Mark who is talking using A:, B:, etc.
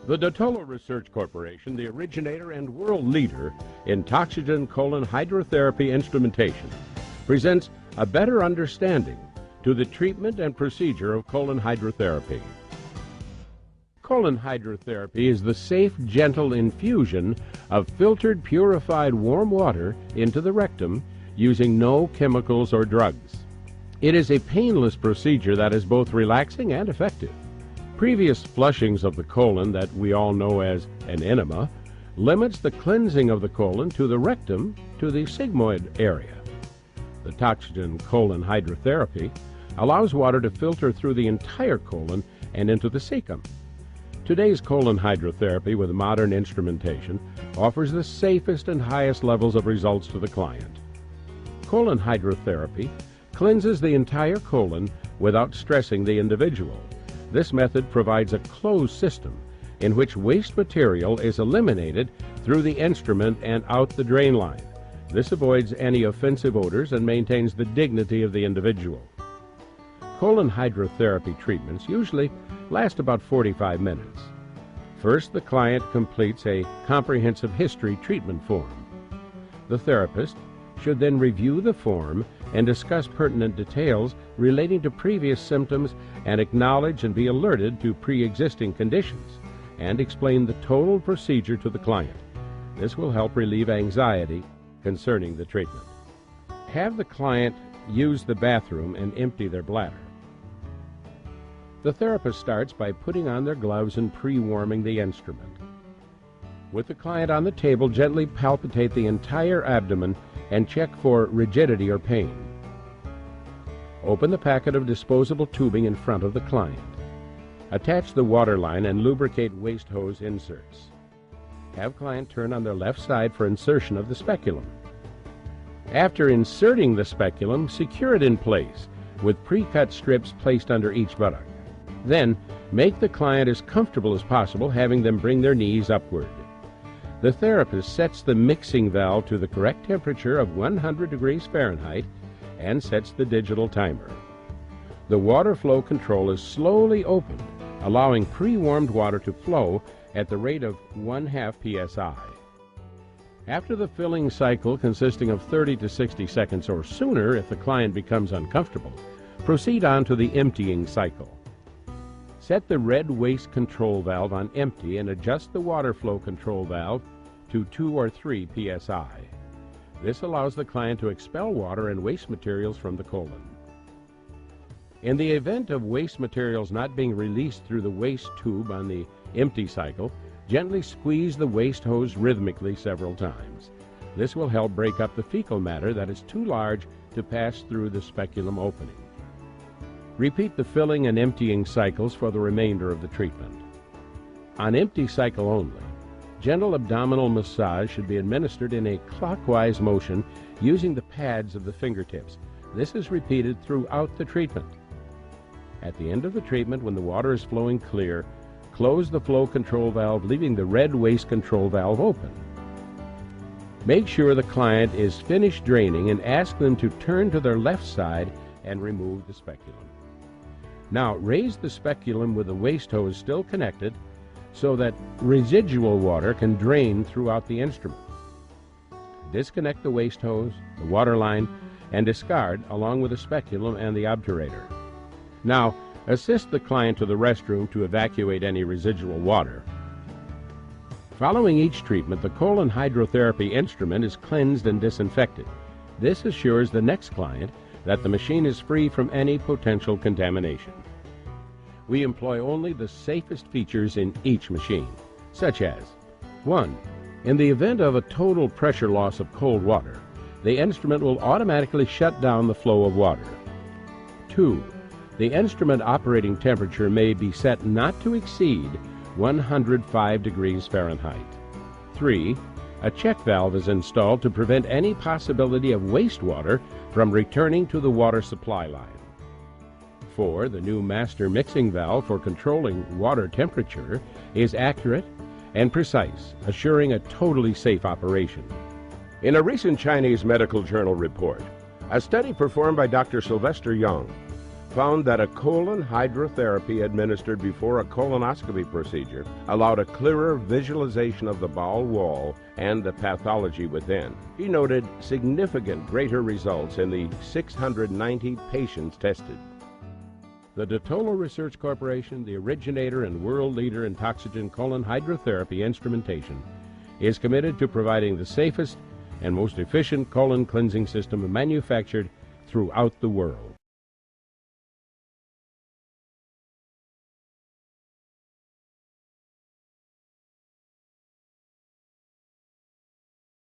A: The Dotolo Research Corporation, the originator and world leader in toxygen colon hydrotherapy instrumentation, presents a better understanding to the treatment and procedure of colon hydrotherapy. Colon hydrotherapy is the safe, gentle infusion of filtered, purified warm water into the rectum using no chemicals or drugs. It is a painless procedure that is both relaxing and effective. Previous flushings of the colon that we all know as an enema limits the cleansing of the colon to the rectum to the sigmoid area. The toxygen colon hydrotherapy allows water to filter through the entire colon and into the cecum. Today's colon hydrotherapy with modern instrumentation offers the safest and highest levels of results to the client. Colon hydrotherapy cleanses the entire colon without stressing the individual. This method provides a closed system in which waste material is eliminated through the instrument and out the drain line. This avoids any offensive odors and maintains the dignity of the individual. Colon hydrotherapy treatments usually last about 45 minutes. First, the client completes a comprehensive history treatment form. The therapist should then review the form and discuss pertinent details relating to previous symptoms and acknowledge and be alerted to pre-existing conditions and explain the total procedure to the client. This will help relieve anxiety concerning the treatment. Have the client use the bathroom and empty their bladder. The therapist starts by putting on their gloves and pre-warming the instrument. With the client on the table, gently palpitate the entire abdomen and check for rigidity or pain. Open the packet of disposable tubing in front of the client. Attach the water line and lubricate waste hose inserts. Have client turn on their left side for insertion of the speculum. After inserting the speculum, secure it in place with pre-cut strips placed under each buttock. Then, make the client as comfortable as possible, having them bring their knees upward. The therapist sets the mixing valve to the correct temperature of 100 degrees Fahrenheit and sets the digital timer. The water flow control is slowly opened, allowing pre-warmed water to flow at the rate of 1/2 psi. After the filling cycle, consisting of 30 to 60 seconds or sooner if the client becomes uncomfortable, proceed on to the emptying cycle. Set the red waste control valve on empty and adjust the water flow control valve to 2 or 3 psi. This allows the client to expel water and waste materials from the colon. In the event of waste materials not being released through the waste tube on the empty cycle, gently squeeze the waste hose rhythmically several times. This will help break up the fecal matter that is too large to pass through the speculum opening. Repeat the filling and emptying cycles for the remainder of the treatment. On empty cycle only, gentle abdominal massage should be administered in a clockwise motion using the pads of the fingertips. This is repeated throughout the treatment. At the end of the treatment, when the water is flowing clear, close the flow control valve, leaving the red waste control valve open. Make sure the client is finished draining and ask them to turn to their left side and remove the speculum. Now, raise the speculum with the waste hose still connected so that residual water can drain throughout the instrument. Disconnect the waste hose, the water line, and discard along with the speculum and the obturator. Now, assist the client to the restroom to evacuate any residual water. Following each treatment, the colon hydrotherapy instrument is cleansed and disinfected. This assures the next client that the machine is free from any potential contamination. We employ only the safest features in each machine, such as 1. In the event of a total pressure loss of cold water, the instrument will automatically shut down the flow of water. 2. The instrument operating temperature may be set not to exceed 105 degrees Fahrenheit. 3. A check valve is installed to prevent any possibility of wastewater from returning to the water supply line. 4. The new master mixing valve for controlling water temperature is accurate and precise, assuring a totally safe operation. In a recent Chinese medical journal report, a study performed by Dr. Sylvester Young found that a colon hydrotherapy administered before a colonoscopy procedure allowed a clearer visualization of the bowel wall and the pathology within. He noted significant greater results in the 690 patients tested. The Dotolo Research Corporation, the originator and world leader in toxygen colon hydrotherapy instrumentation, is committed to providing the safest and most efficient colon cleansing system manufactured throughout the world.